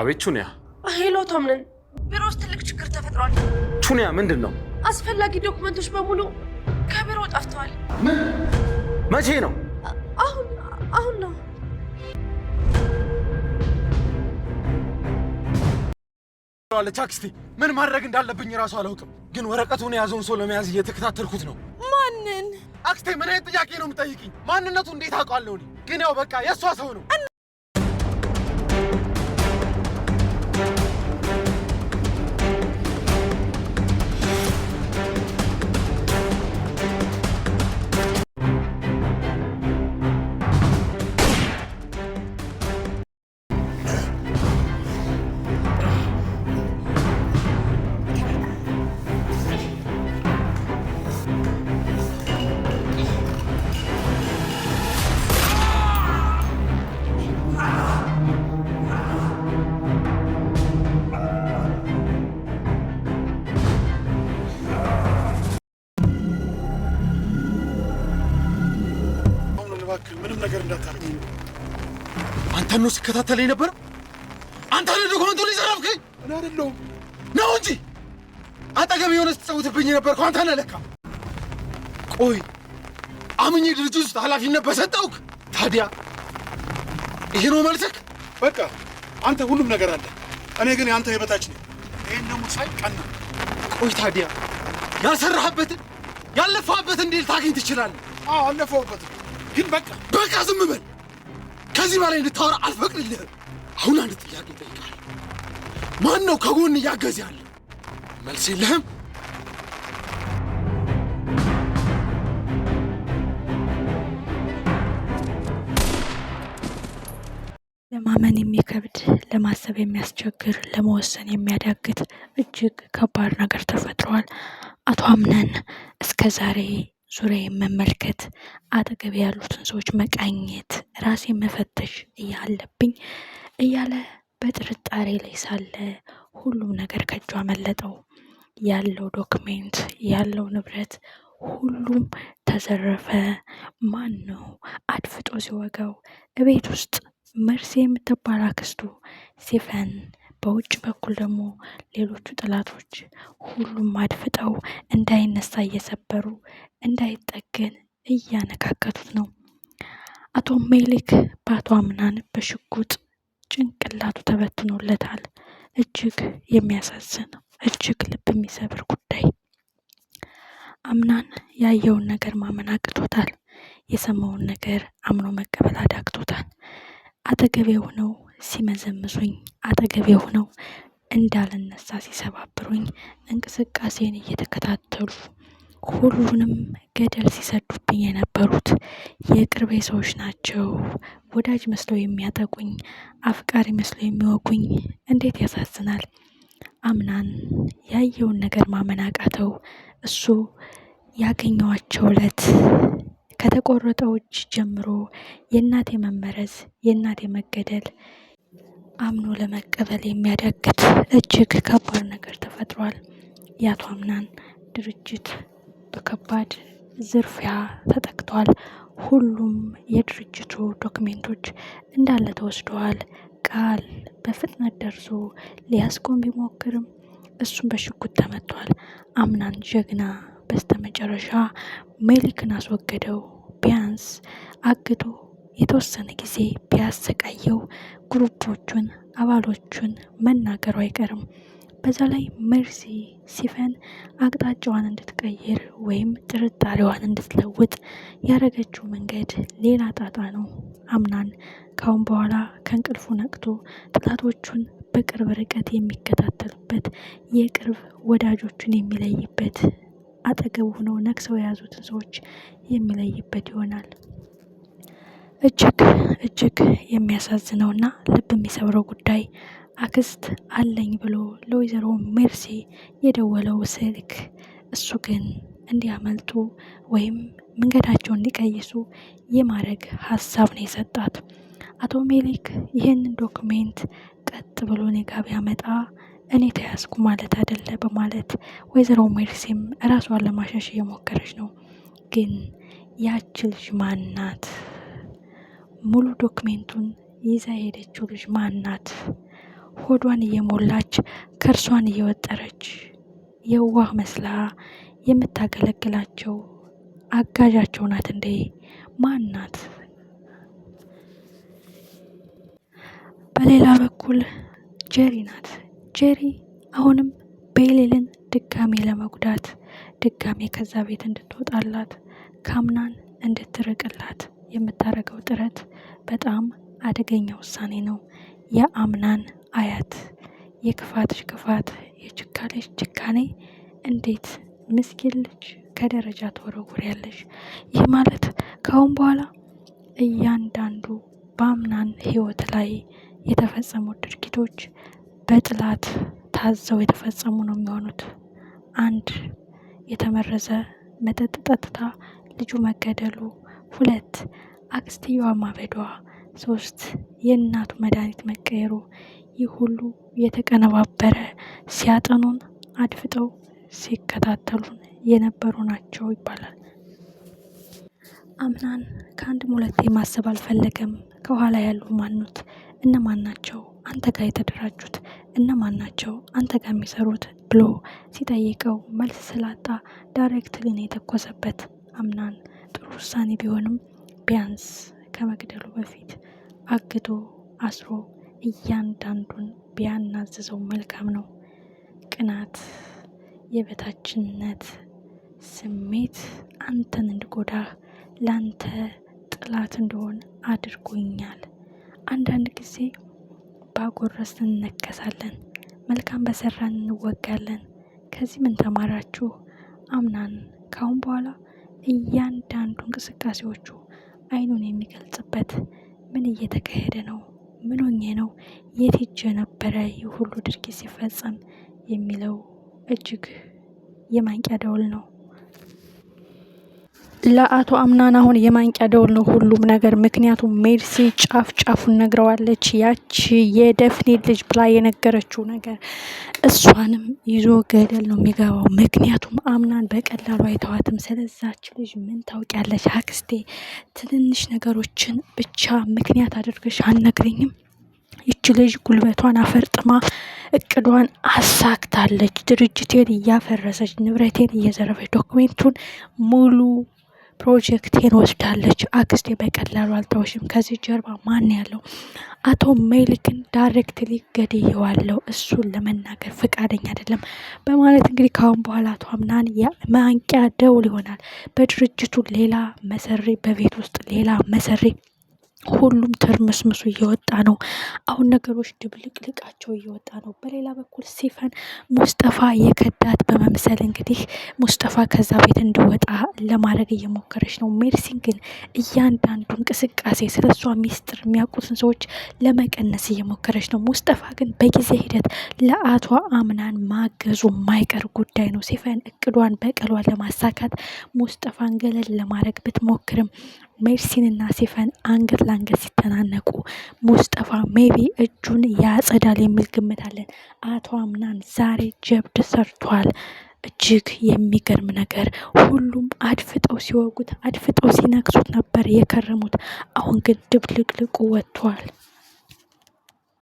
አቤት ቹንያ። ሄሎ ታምነን፣ ቢሮ ውስጥ ትልቅ ችግር ተፈጥሯል። ቹንያ ምንድን ነው? አስፈላጊ ዶክመንቶች በሙሉ ከቢሮ ጠፍተዋል። ምን? መቼ ነው? አሁን ነው። አለች አክስቴ። ምን ማድረግ እንዳለብኝ ራሱ አላውቅም፣ ግን ወረቀቱን የያዘውን ሰው ለመያዝ እየተከታተልኩት ነው። ማንን? አክስቴ ምን አይነት ጥያቄ ነው የምጠይቅኝ? ማንነቱ እንዴት አውቃለሁ? ግን ያው በቃ የእሷ ሰው ነው። ምንም ነገር እንዳታረግ። አንተ ነው ሲከታተለኝ ነበር። አንተ ነው ዶክመንቱን ሊዘረፍከኝ። እኔ አይደለሁም ነው እንጂ አጠገብ የሆነ ስትጸውትብኝ ነበር። አንተ ነህ ለካ። ቆይ አምኜ ድርጅት ውስጥ ኃላፊነት በሰጠውክ ታዲያ ይሄ ነው መልስክ? በቃ አንተ ሁሉም ነገር አለ፣ እኔ ግን የአንተ የበታች ነኝ። ይሄን ደግሞ ሳይ ቀና። ቆይ ታዲያ ያልሰራህበትን ያለፋህበትን እንዴት ታገኝ ትችላለህ? አለፈውበት ግን በቃ ዝም በል። ከዚህ በላይ እንድታወራ አልፈቅድልህም። አሁን አንድ ጥያቄ እጠይቅሃለሁ። ማን ነው ከጎን እያገዘ ያለ? መልስ የለህም? ለማመን የሚከብድ፣ ለማሰብ የሚያስቸግር፣ ለመወሰን የሚያዳግት እጅግ ከባድ ነገር ተፈጥሯል። አቶ አምነን እስከ ዛሬ ዙሪያዬን መመልከት፣ አጠገብ ያሉትን ሰዎች መቃኘት፣ ራሴን መፈተሽ እያለብኝ እያለ በጥርጣሬ ላይ ሳለ ሁሉም ነገር ከእጁ አመለጠው። ያለው ዶክሜንት፣ ያለው ንብረት ሁሉም ተዘረፈ። ማን ነው አድፍጦ ሲወጋው? እቤት ውስጥ መርሴ የምትባል አክስቱ፣ ሲፈን፣ በውጭ በኩል ደግሞ ሌሎቹ ጥላቶች ሁሉም አድፍጠው እንዳይነሳ እየሰበሩ እንዳይጠገን እያነካከቱት ነው። አቶ ሜሊክ በአቶ አምናን በሽጉጥ ጭንቅላቱ ተበትኖለታል። እጅግ የሚያሳዝን፣ እጅግ ልብ የሚሰብር ጉዳይ። አምናን ያየውን ነገር ማመን አቅቶታል። የሰማውን ነገር አምኖ መቀበል አዳግቶታል። አጠገቤ ሆነው ሲመዘምዙኝ፣ አጠገቤ ሆነው እንዳልነሳ ሲሰባብሩኝ፣ እንቅስቃሴን እየተከታተሉ ሁሉንም ገደል ሲሰዱብኝ የነበሩት የቅርቤ ሰዎች ናቸው። ወዳጅ መስለው የሚያጠቁኝ፣ አፍቃሪ መስለው የሚወጉኝ። እንዴት ያሳዝናል! አምናን ያየውን ነገር ማመን አቃተው። እሱ ያገኘዋቸው ዕለት ከተቆረጠው እጅ ጀምሮ የእናቴ መመረዝ፣ የእናቴ መገደል አምኖ ለመቀበል የሚያዳግት እጅግ ከባድ ነገር ተፈጥሯል። የአቶ አምናን ድርጅት በከባድ ዝርፊያ ተጠቅቷል። ሁሉም የድርጅቱ ዶክሜንቶች እንዳለ ተወስደዋል። ቃል በፍጥነት ደርሶ ሊያስቆም ቢሞክርም እሱም በሽጉጥ ተመቷል። አምናን ጀግና በስተመጨረሻ ሜሊክን አስወገደው። ቢያንስ አግቶ የተወሰነ ጊዜ ቢያሰቃየው ግሩፖቹን፣ አባሎቹን መናገሩ አይቀርም። በዛ ላይ መርሲ ሲፈን አቅጣጫዋን እንድትቀይር ወይም ጥርጣሬዋን እንድትለውጥ ያደረገችው መንገድ ሌላ ጣጣ ነው። አምናን ካሁን በኋላ ከእንቅልፉ ነቅቶ ጥላቶቹን በቅርብ ርቀት የሚከታተልበት፣ የቅርብ ወዳጆቹን የሚለይበት፣ አጠገቡ ሆነው ነክሰው የያዙትን ሰዎች የሚለይበት ይሆናል። እጅግ የሚያሳዝነውና ልብ የሚሰብረው ጉዳይ አክስት አለኝ ብሎ ለወይዘሮ ሜርሲ የደወለው ስልክ እሱ ግን እንዲያመልጡ ወይም መንገዳቸውን እንዲቀይሱ የማድረግ ሀሳብ ነው የሰጣት። አቶ ሜሊክ ይህንን ዶክሜንት ቀጥ ብሎ እኔ ጋ ቢያመጣ እኔ ተያዝኩ ማለት አይደለ በማለት ወይዘሮ ሜርሲም እራሷን ለማሸሽ እየሞከረች ነው። ግን ያቺ ልጅ ማናት? ሙሉ ዶክሜንቱን ይዛ ሄደችው ልጅ ማናት? ሆዷን እየሞላች ከርሷን እየወጠረች የዋህ መስላ የምታገለግላቸው አጋዣቸው ናት እንዴ? ማን ናት? በሌላ በኩል ጄሪ ናት። ጄሪ አሁንም ቤሊልን ድጋሜ ለመጉዳት ድጋሜ ከዛ ቤት እንድትወጣላት ካምናን እንድትርቅላት የምታደርገው ጥረት በጣም አደገኛ ውሳኔ ነው። የአምናን አያት የክፋትሽ ክፋት የጭካኔሽ ጭካኔ እንዴት ምስኪን ልጅ ከደረጃ ትወረውሪያለሽ? ይህ ማለት ከአሁን በኋላ እያንዳንዱ በአምናን ህይወት ላይ የተፈጸሙ ድርጊቶች በጥላት ታዘው የተፈጸሙ ነው የሚሆኑት። አንድ የተመረዘ መጠጥ ጠጥታ ልጁ መገደሉ፣ 2 አክስትየዋ ማበዷ፣ 3 የእናቱ መድኃኒት መቀየሩ፣ ይህ ሁሉ የተቀነባበረ ሲያጠኑን አድፍጠው ሲከታተሉን የነበሩ ናቸው ይባላል። አምናን ከአንድም ሁለቴ ማሰብ አልፈለገም። ከኋላ ያሉ ማኑት እነማን ናቸው አንተ ጋር የተደራጁት እነማን ናቸው አንተ ጋር የሚሰሩት ብሎ ሲጠይቀው መልስ ስላጣ ዳይሬክት ግን የተኮሰበት አምናን ጥሩ ውሳኔ ቢሆንም ቢያንስ ከመግደሉ በፊት አግቶ አስሮ እያንዳንዱን ቢያናዝዘው መልካም ነው። ቅናት፣ የበታችነት ስሜት አንተን እንድጎዳህ ላንተ ጥላት እንደሆን አድርጎኛል። አንዳንድ ጊዜ ባጎረስን እንነከሳለን፣ መልካም በሰራን እንወጋለን። ከዚህ ምን ተማራችሁ? አምናን ካሁን በኋላ እያንዳንዱ እንቅስቃሴዎቹ አይኑን የሚገልጽበት ምን እየተካሄደ ነው? ምን ሆኜ ነው? የት ሄጄ ነበረ ይህ ሁሉ ድርጊት ሲፈጸም የሚለው እጅግ የማንቂያ ደውል ነው። ለአቶ አምናን አሁን የማንቂያ ደውል ነው ሁሉም ነገር። ምክንያቱም ሜርሲ ጫፍ ጫፉን ነግረዋለች። ያቺ የደፍኔ ልጅ ብላ የነገረችው ነገር እሷንም ይዞ ገደል ነው የሚገባው። ምክንያቱም አምናን በቀላሉ አይተዋትም። ስለዛች ልጅ ምን ታውቂያለሽ አክስቴ? ትንንሽ ነገሮችን ብቻ ምክንያት አድርገሽ አልነግረኝም? ይች ልጅ ጉልበቷን አፈርጥማ እቅዷን አሳክታለች። ድርጅቴን እያፈረሰች፣ ንብረቴን እየዘረፈች፣ ዶክሜንቱን ሙሉ ፕሮጀክቴን ወስዳለች። አክስቴ በቀላሉ አልተውሽም። ከዚህ ጀርባ ማን ያለው? አቶ ሜልክን ዳይሬክትሊ ገድየዋለሁ፣ እሱን ለመናገር ፈቃደኛ አይደለም በማለት እንግዲህ ካሁን በኋላ አቶ አምናን የማንቂያ ደውል ይሆናል። በድርጅቱ ሌላ መሰሪ፣ በቤት ውስጥ ሌላ መሰሪ፣ ሁሉም ትርምስምሱ እየወጣ ነው። አሁን ነገሮች ድብልቅልቃቸው እየወጣ ነው። በሌላ በኩል ሲፈን ሙስጠፋ የከዳት በመምሰል እንግዲህ ሙስጠፋ ከዛ ቤት እንዲወጣ ለማድረግ እየሞከረች ነው። ሜርሲን ግን እያንዳንዱ እንቅስቃሴ ስለ እሷ ሚስጥር የሚያውቁትን ሰዎች ለመቀነስ እየሞከረች ነው። ሙስጠፋ ግን በጊዜ ሂደት ለአቶ አምናን ማገዙ የማይቀር ጉዳይ ነው። ሲፈን እቅዷን በቀሏን ለማሳካት ሙስጠፋን ገለል ለማድረግ ብትሞክርም ሜርሲንና ሲፈን አንገት ለአንገት ሲተናነቁ ሙስጠፋ ሜቢ እጁን ያጸዳል የሚል ግምት አለን። አቶ አምናን ዛሬ ጀብድ ሰርቷል። እጅግ የሚገርም ነገር። ሁሉም አድፍጠው ሲወጉት፣ አድፍጠው ሲነክሱት ነበር የከረሙት። አሁን ግን ድብልቅልቁ ወጥቷል።